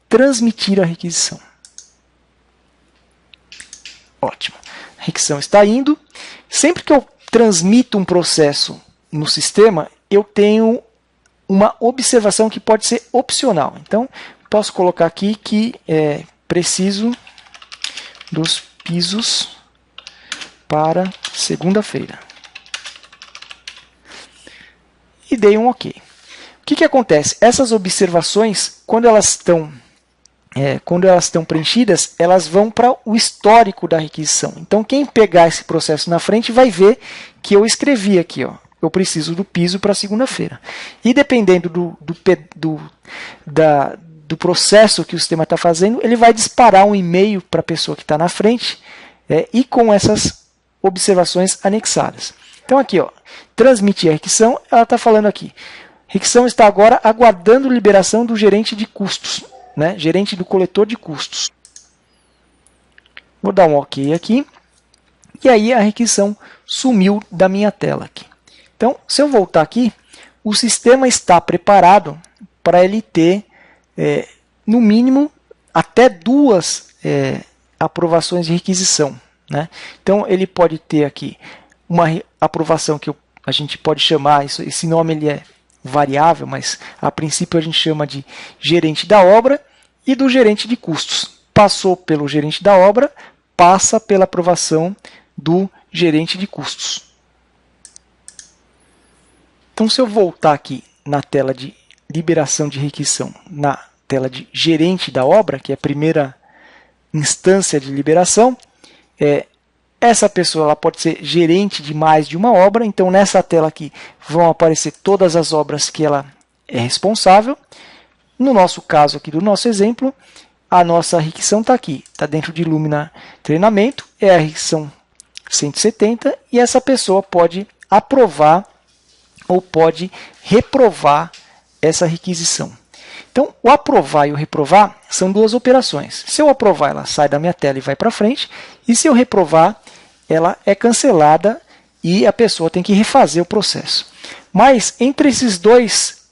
transmitir a requisição. Ótimo. A requisição está indo. Sempre que eu transmito um processo no sistema, eu tenho uma observação que pode ser opcional. Então, posso colocar aqui que preciso dos pisos para segunda-feira. E dei um OK. O que acontece? Essas observações, quando elas estão preenchidas, elas vão para o histórico da requisição. Então, quem pegar esse processo na frente vai ver que eu escrevi aqui, eu preciso do piso para segunda-feira. E dependendo do processo que o sistema está fazendo, ele vai disparar um e-mail para a pessoa que está na frente e com essas observações anexadas. Então aqui, transmitir a requisição, ela está falando aqui. Requisição está agora aguardando liberação do gerente de custos, né? Gerente do coletor de custos. Vou dar um OK aqui. E aí a requisição sumiu da minha tela aqui. Então, se eu voltar aqui, o sistema está preparado para ele ter, no mínimo, até 2 aprovações de requisição, né? Então, ele pode ter aqui uma aprovação que a gente pode chamar, esse nome ele é variável, mas a princípio a gente chama de gerente da obra e do gerente de custos. Passou pelo gerente da obra, passa pela aprovação do gerente de custos. Então, se eu voltar aqui na tela de liberação de requisição, na tela de gerente da obra, que é a primeira instância de liberação, essa pessoa ela pode ser gerente de mais de uma obra. Então, nessa tela aqui vão aparecer todas as obras que ela é responsável. No nosso caso aqui do nosso exemplo, a nossa requisição está aqui, está dentro de Lumina Treinamento, é a requisição 170 e essa pessoa pode aprovar ou pode reprovar essa requisição. Então, o aprovar e o reprovar são 2 operações. Se eu aprovar, ela sai da minha tela e vai para frente, e se eu reprovar, ela é cancelada e a pessoa tem que refazer o processo. Mas, entre esses 2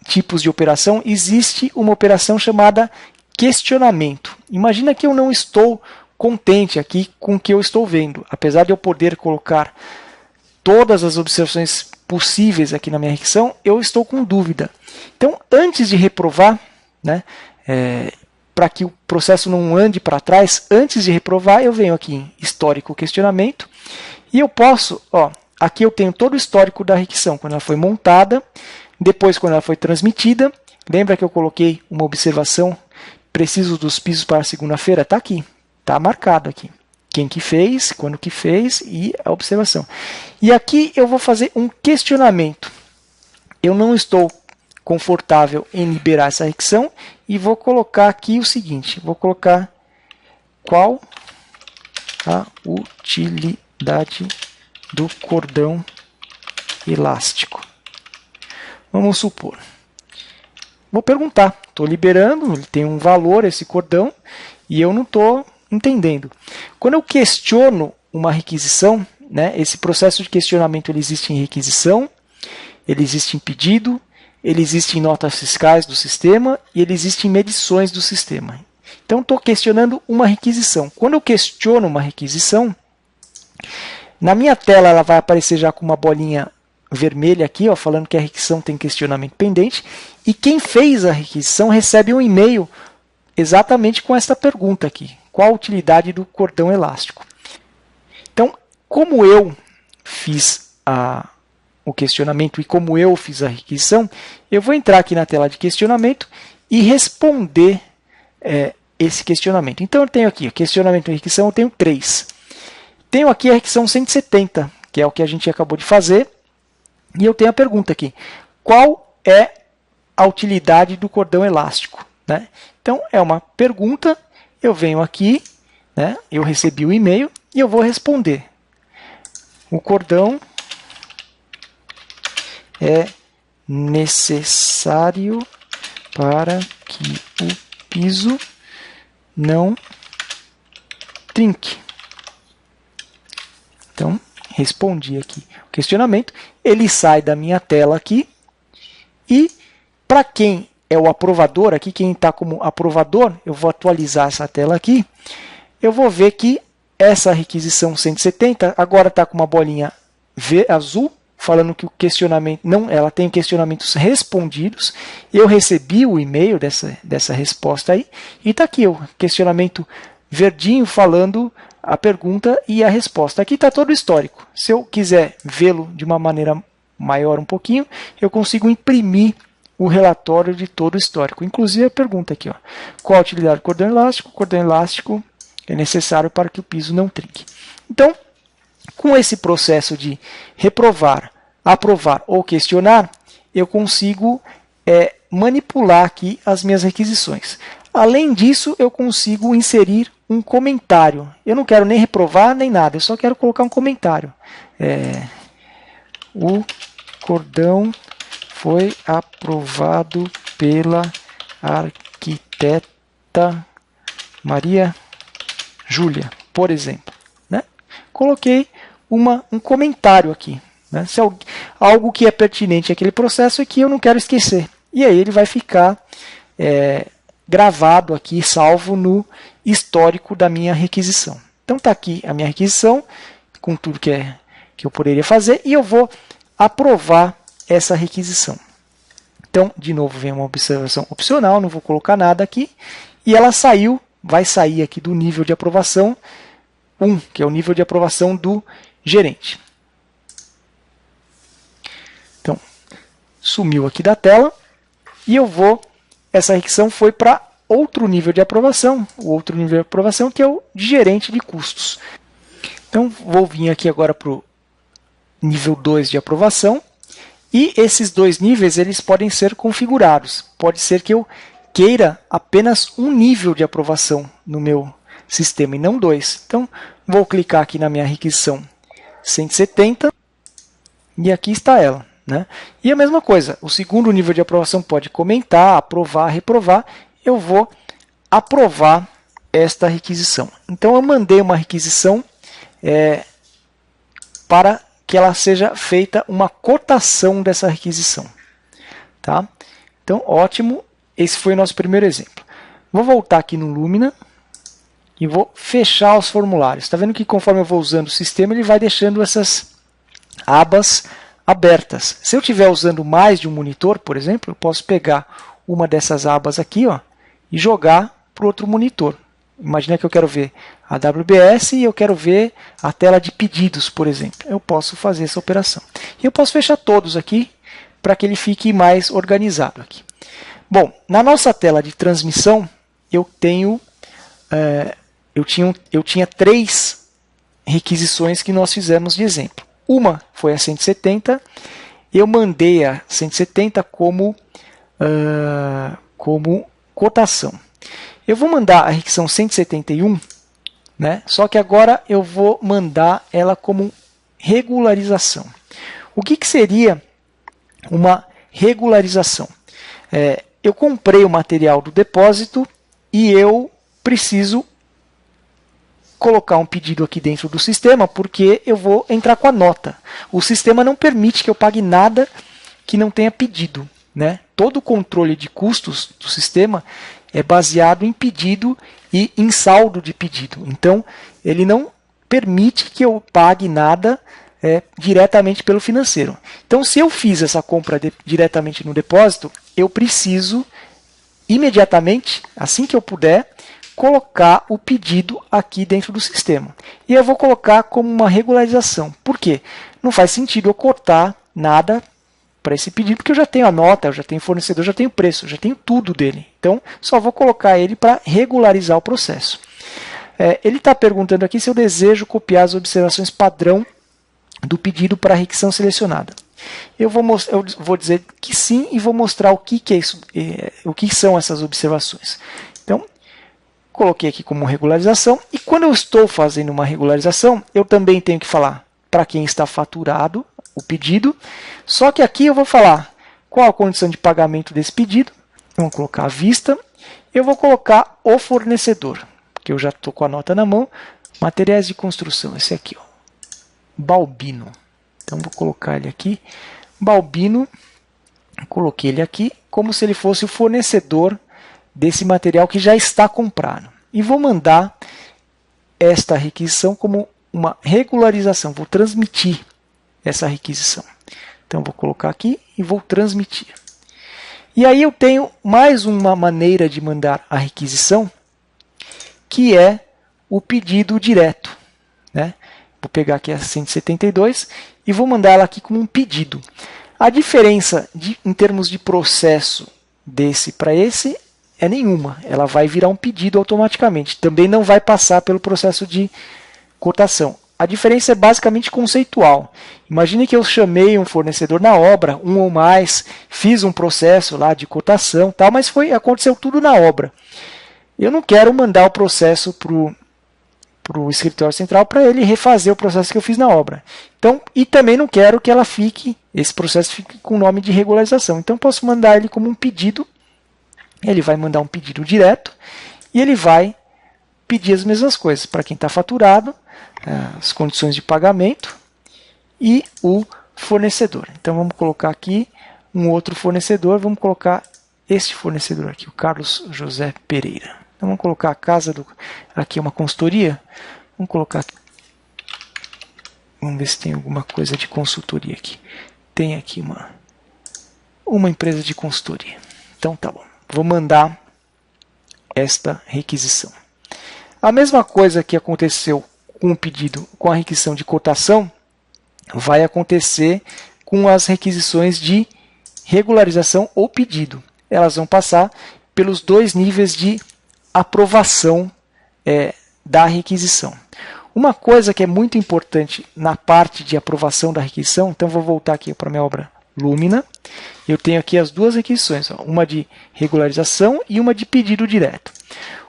tipos de operação, existe uma operação chamada questionamento. Imagina que eu não estou contente aqui com o que eu estou vendo. Apesar de eu poder colocar todas as observações possíveis aqui na minha requisição, eu estou com dúvida. Então, antes de reprovar, né, para que o processo não ande para trás, antes de reprovar, eu venho aqui em histórico questionamento e eu posso, aqui eu tenho todo o histórico da requisição, quando ela foi montada, depois quando ela foi transmitida. Lembra que eu coloquei uma observação, preciso dos pisos para segunda-feira? Está aqui, está marcado aqui. Quem que fez, quando que fez e a observação. E aqui eu vou fazer um questionamento. Eu não estou confortável em liberar essa requisição e vou colocar aqui o seguinte, vou colocar qual a utilidade do cordão elástico. Vamos supor. Vou perguntar, estou liberando, ele tem um valor esse cordão e eu não estou entendendo. Quando eu questiono uma requisição, né, esse processo de questionamento ele existe em requisição, ele existe em pedido, ele existe em notas fiscais do sistema e ele existe em medições do sistema. Então, estou questionando uma requisição. Quando eu questiono uma requisição, na minha tela ela vai aparecer já com uma bolinha vermelha aqui, falando que a requisição tem questionamento pendente, e quem fez a requisição recebe um e-mail exatamente com essa pergunta aqui. Qual a utilidade do cordão elástico? Então, como eu fiz o questionamento e como eu fiz a requisição, eu vou entrar aqui na tela de questionamento e responder esse questionamento. Então, eu tenho aqui, questionamento e requisição, eu tenho 3. Tenho aqui a requisição 170, que é o que a gente acabou de fazer, e eu tenho a pergunta aqui, qual é a utilidade do cordão elástico? Né? Então, é uma pergunta, eu venho aqui, né, eu recebi o e-mail e eu vou responder. O cordão é necessário para que o piso não trinque. Então, respondi aqui o questionamento, ele sai da minha tela aqui e para quem é o aprovador, aqui quem está como aprovador, eu vou atualizar essa tela aqui, eu vou ver que essa requisição 170 agora está com uma bolinha azul, falando que o questionamento, não, ela tem questionamentos respondidos, eu recebi o e-mail dessa resposta aí, e está aqui o questionamento verdinho falando a pergunta e a resposta. Aqui está todo o histórico. Se eu quiser vê-lo de uma maneira maior um pouquinho, eu consigo imprimir o relatório de todo o histórico. Inclusive a pergunta aqui, qual a utilidade do cordão elástico? O cordão elástico é necessário para que o piso não trinque. Então, com esse processo de reprovar, aprovar ou questionar, eu consigo manipular aqui as minhas requisições. Além disso, eu consigo inserir um comentário. Eu não quero nem reprovar nem nada, eu só quero colocar um comentário. O cordão foi aprovado pela arquiteta Maria Júlia, por exemplo. Né? Coloquei um comentário aqui. Né? Se algo que é pertinente àquele processo é que eu não quero esquecer. E aí ele vai ficar gravado aqui, salvo no histórico da minha requisição. Então está aqui a minha requisição, com tudo que eu poderia fazer, e eu vou aprovar essa requisição. Então, de novo, vem uma observação opcional, não vou colocar nada aqui, e ela vai sair aqui do nível de aprovação 1, que é o nível de aprovação do gerente. Então, sumiu aqui da tela, e essa requisição foi para outro nível de aprovação, o outro nível de aprovação que é o de gerente de custos. Então, vou vir aqui agora para o nível 2 de aprovação, e esses dois níveis eles podem ser configurados. Pode ser que eu queira apenas um nível de aprovação no meu sistema e não 2. Então, vou clicar aqui na minha requisição 170 e aqui está ela. Né? E a mesma coisa, o segundo nível de aprovação pode comentar, aprovar, reprovar. Eu vou aprovar esta requisição. Então, eu mandei uma requisição para que ela seja feita uma cotação dessa requisição. Tá? Então, ótimo, esse foi o nosso primeiro exemplo. Vou voltar aqui no Lumina e vou fechar os formulários. Está vendo que conforme eu vou usando o sistema, ele vai deixando essas abas abertas. Se eu estiver usando mais de um monitor, por exemplo, eu posso pegar uma dessas abas aqui, ó, e jogar para o outro monitor. Imagina que eu quero ver a WBS e eu quero ver a tela de pedidos, por exemplo. Eu posso fazer essa operação. E eu posso fechar todos aqui para que ele fique mais organizado aqui. Bom, na nossa tela de transmissão, eu tinha 3 requisições que nós fizemos de exemplo. Uma foi a 170, eu mandei a 170 como cotação. Eu vou mandar a requisição 171, né? Só que agora eu vou mandar ela como regularização. O que seria uma regularização? Eu comprei o material do depósito e eu preciso colocar um pedido aqui dentro do sistema porque eu vou entrar com a nota. O sistema não permite que eu pague nada que não tenha pedido, né? Todo o controle de custos do sistema é baseado em pedido e em saldo de pedido. Então, ele não permite que eu pague nada diretamente pelo financeiro. Então, se eu fiz essa compra diretamente no depósito, eu preciso imediatamente, assim que eu puder, colocar o pedido aqui dentro do sistema. E eu vou colocar como uma regularização. Por quê? Não faz sentido eu cortar nada para esse pedido, porque eu já tenho a nota, eu já tenho o fornecedor, já tenho o preço, já tenho tudo dele. Então, só vou colocar ele para regularizar o processo. Ele está perguntando aqui se eu desejo copiar as observações padrão do pedido para a requisição selecionada. Eu vou dizer que sim e vou mostrar o que é isso, o que são essas observações. Então, coloquei aqui como regularização, e quando eu estou fazendo uma regularização, eu também tenho que falar para quem está faturado o pedido, só que aqui eu vou falar qual a condição de pagamento desse pedido, vamos colocar à vista, eu vou colocar o fornecedor, que eu já estou com a nota na mão, materiais de construção, esse aqui, ó, Balbino. Então vou colocar ele aqui, Balbino, coloquei ele aqui como se ele fosse o fornecedor desse material que já está comprado. E vou mandar esta requisição como uma regularização, vou transmitir essa requisição. Então vou colocar aqui e vou transmitir. E aí eu tenho mais uma maneira de mandar a requisição, que é o pedido direto, né? Vou pegar aqui a 172 e vou mandar ela aqui como um pedido. A diferença em termos de processo desse para esse é nenhuma. Ela vai virar um pedido automaticamente. Também não vai passar pelo processo de cotação. A diferença é basicamente conceitual. Imagine que eu chamei um fornecedor na obra, um ou mais, fiz um processo lá de cotação, tal, mas aconteceu tudo na obra. Eu não quero mandar o processo para o escritório central para ele refazer o processo que eu fiz na obra. Então, e também não quero que esse processo fique com o nome de regularização. Então, posso mandar ele como um pedido. Ele vai mandar um pedido direto e ele vai pedir as mesmas coisas para quem está faturado, as condições de pagamento e o fornecedor. Então vamos colocar aqui um outro fornecedor, vamos colocar este fornecedor aqui, o Carlos José Pereira. Então vamos colocar a casa aqui uma consultoria, vamos colocar aqui. Vamos ver se tem alguma coisa de consultoria aqui. Tem aqui uma empresa de consultoria. Então tá bom. Vou mandar esta requisição. A mesma coisa que aconteceu com o pedido, com a requisição de cotação, vai acontecer com as requisições de regularização ou pedido. Elas vão passar pelos 2 níveis de aprovação da requisição. Uma coisa que é muito importante na parte de aprovação da requisição, então vou voltar aqui para a minha obra Lumina. Eu tenho aqui as 2 requisições, uma de regularização e uma de pedido direto.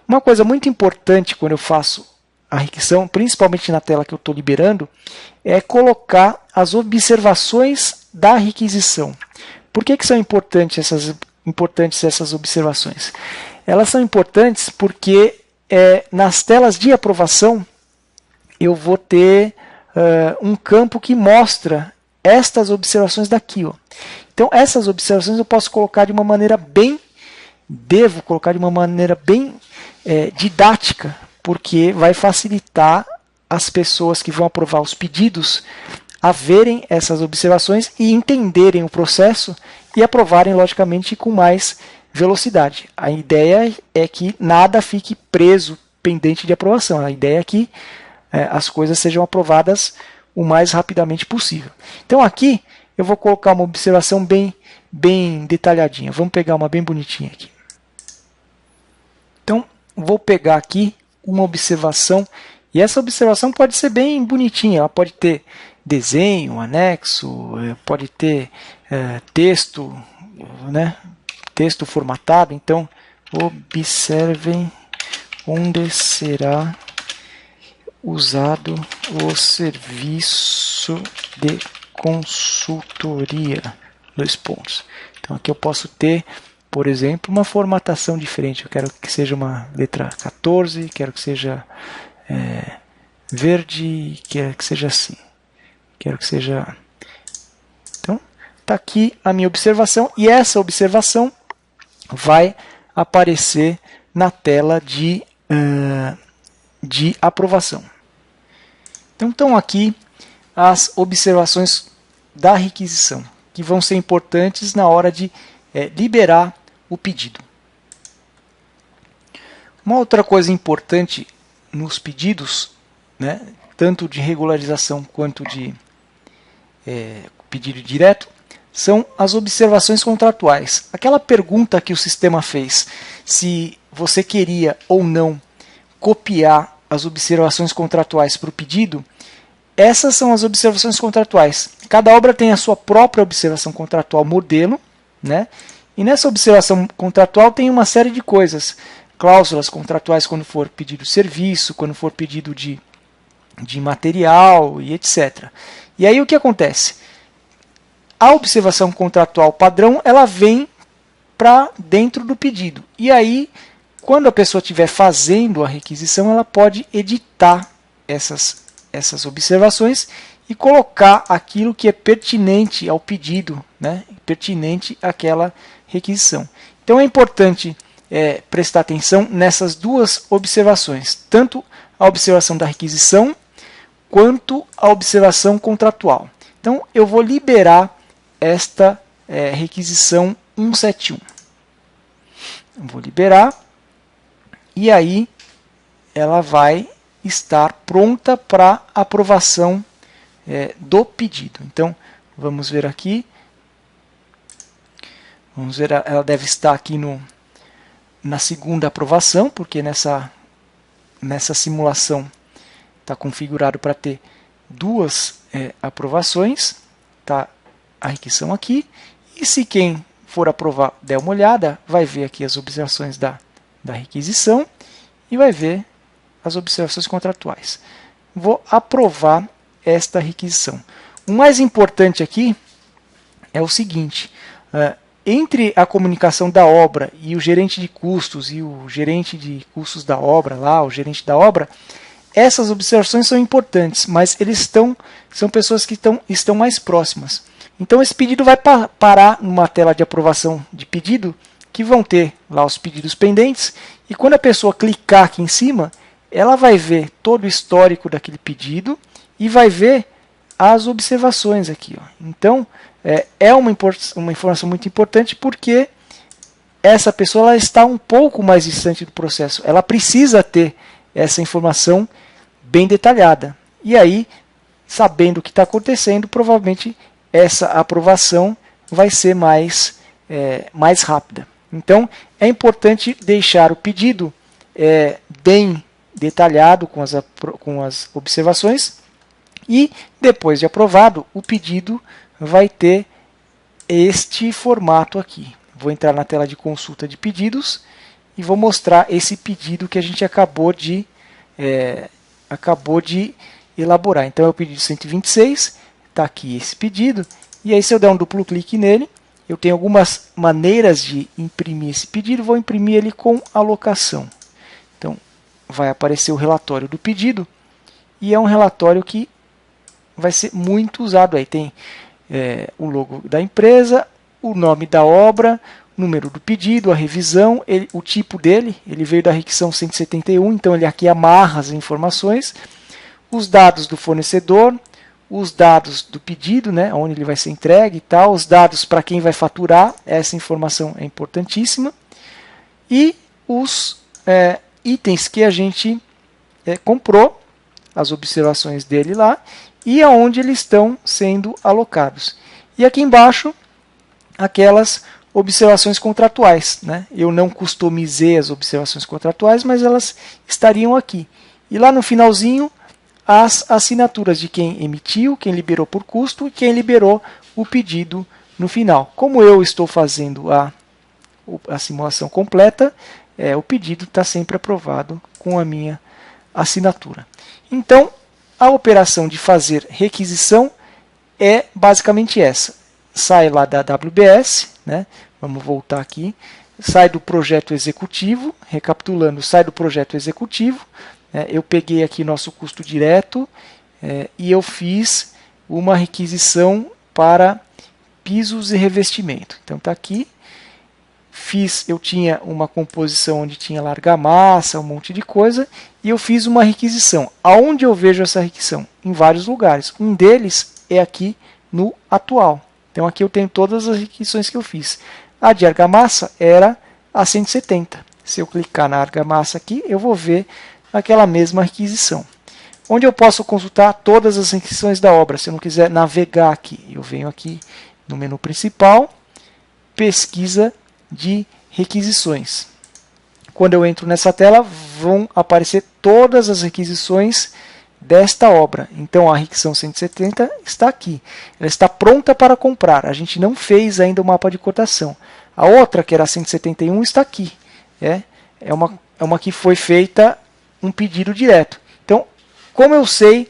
Uma coisa muito importante quando eu faço a requisição, principalmente na tela que eu estou liberando, é colocar as observações da requisição. Por que são importantes essas observações? Elas são importantes porque nas telas de aprovação eu vou ter um campo que mostra estas observações daqui, ó. Então essas observações eu posso colocar de uma maneira bem, devo colocar de uma maneira bem didática, porque vai facilitar as pessoas que vão aprovar os pedidos a verem essas observações e entenderem o processo e aprovarem, logicamente, com mais velocidade. A ideia é que nada fique preso, pendente de aprovação. A ideia é que as coisas sejam aprovadas o mais rapidamente possível. Então aqui eu vou colocar uma observação bem detalhadinha. Vamos pegar uma bem bonitinha aqui. Então vou pegar aqui uma observação, e essa observação pode ser bem bonitinha. Ela pode ter desenho, anexo, pode ter texto, né? Texto formatado. Então observem onde será usado o serviço de consultoria. 2 pontos. Então aqui eu posso ter, por exemplo, uma formatação diferente. Eu quero que seja uma letra 14, quero que seja verde, quero que seja assim. Quero que seja... Então, está aqui a minha observação, e essa observação vai aparecer na tela de aprovação. Então estão aqui as observações da requisição, que vão ser importantes na hora de liberar o pedido. Uma outra coisa importante nos pedidos, né, tanto de regularização quanto de pedido direto, são as observações contratuais. Aquela pergunta que o sistema fez, se você queria ou não copiar as observações contratuais para o pedido, essas são as observações contratuais. Cada obra tem a sua própria observação contratual modelo, né? E nessa observação contratual tem uma série de coisas. Cláusulas contratuais quando for pedido de serviço, quando for pedido de material e etc. E aí o que acontece? A observação contratual padrão, ela vem para dentro do pedido. E aí, quando a pessoa estiver fazendo a requisição, ela pode editar essas observações e colocar aquilo que é pertinente ao pedido, né? Pertinente àquela requisição. Então é importante prestar atenção nessas duas observações, tanto a observação da requisição quanto a observação contratual. Então eu vou liberar esta requisição 171. Eu vou liberar, e aí ela vai estar pronta para aprovação do pedido. Então vamos ver aqui. Vamos ver, ela deve estar aqui na segunda aprovação, porque nessa simulação está configurado para ter 2 aprovações. Tá a requisição aqui. E se quem for aprovar der uma olhada, vai ver aqui as observações da requisição e vai ver as observações contratuais. Vou aprovar esta requisição. O mais importante aqui é o seguinte: entre a comunicação da obra e o gerente de custos e o gerente de custos da obra, lá, o gerente da obra, essas observações são importantes, mas são pessoas que estão mais próximas. Então esse pedido vai parar numa tela de aprovação de pedido, que vão ter lá os pedidos pendentes, e quando a pessoa clicar aqui em cima, ela vai ver todo o histórico daquele pedido e vai ver as observações aqui, ó. Então é uma informação muito importante, porque essa pessoa ela está um pouco mais distante do processo. Ela precisa ter essa informação bem detalhada. E aí, sabendo o que está acontecendo, provavelmente essa aprovação vai ser mais rápida. Então, é importante deixar o pedido bem detalhado com as observações, e depois de aprovado, o pedido vai ter este formato aqui. Vou entrar na tela de consulta de pedidos e vou mostrar esse pedido que a gente acabou de elaborar. Então é o pedido 126, está aqui esse pedido, e aí se eu der um duplo clique nele, eu tenho algumas maneiras de imprimir esse pedido. Vou imprimir ele com alocação. Então vai aparecer o relatório do pedido, e é um relatório que vai ser muito usado aí. Tem o logo da empresa, o nome da obra, número do pedido, a revisão, o tipo dele, ele veio da requisição 171, então ele aqui amarra as informações, os dados do fornecedor, os dados do pedido, né, onde ele vai ser entregue e tal, os dados para quem vai faturar, essa informação é importantíssima, e os itens que a gente comprou, as observações dele lá, e aonde eles estão sendo alocados. E aqui embaixo, aquelas observações contratuais, né? Eu não customizei as observações contratuais, mas elas estariam aqui. E lá no finalzinho, as assinaturas de quem emitiu, quem liberou por custo e quem liberou o pedido no final. Como eu estou fazendo a simulação completa, o pedido está sempre aprovado com a minha assinatura. Então, a operação de fazer requisição é basicamente essa. Sai lá da WBS, né? Vamos voltar aqui, sai do projeto executivo, recapitulando, sai do projeto executivo, eu peguei aqui nosso custo direto e eu fiz uma requisição para pisos e revestimento. Então está aqui, eu tinha uma composição onde tinha argamassa, um monte de coisa, e eu fiz uma requisição. Aonde eu vejo essa requisição? Em vários lugares. Um deles é aqui no atual. Então aqui eu tenho todas as requisições que eu fiz. A de argamassa era a 170. Se eu clicar na argamassa aqui, eu vou ver aquela mesma requisição. Onde eu posso consultar todas as requisições da obra. Se eu não quiser navegar aqui, eu venho aqui no menu principal, pesquisa de requisições. Quando eu entro nessa tela, vão aparecer todas as requisições desta obra. Então a requisição 170 está aqui. Ela está pronta para comprar. A gente não fez ainda o mapa de cotação. A outra, que era a 171, está aqui. É uma que foi feita um pedido direto. Então, como eu sei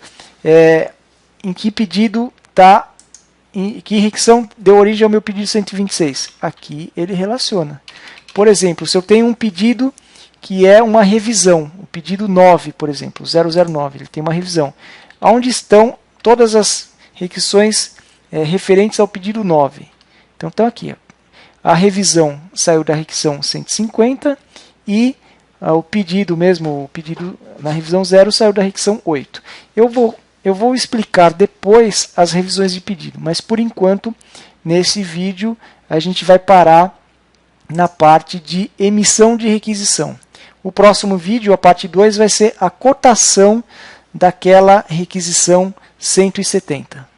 em que pedido está, em que requisição deu origem ao meu pedido 126? Aqui ele relaciona. Por exemplo, se eu tenho um pedido que é uma revisão, o pedido 9, por exemplo, 009, ele tem uma revisão. Onde estão todas as requisições referentes ao pedido 9? Então, estão aqui. A revisão saiu da requisição 150 e o pedido mesmo, o pedido na revisão 0 saiu da requisição 8. Eu vou explicar depois as revisões de pedido, mas por enquanto, nesse vídeo, a gente vai parar na parte de emissão de requisição. O próximo vídeo, a parte 2, vai ser a cotação daquela requisição 170.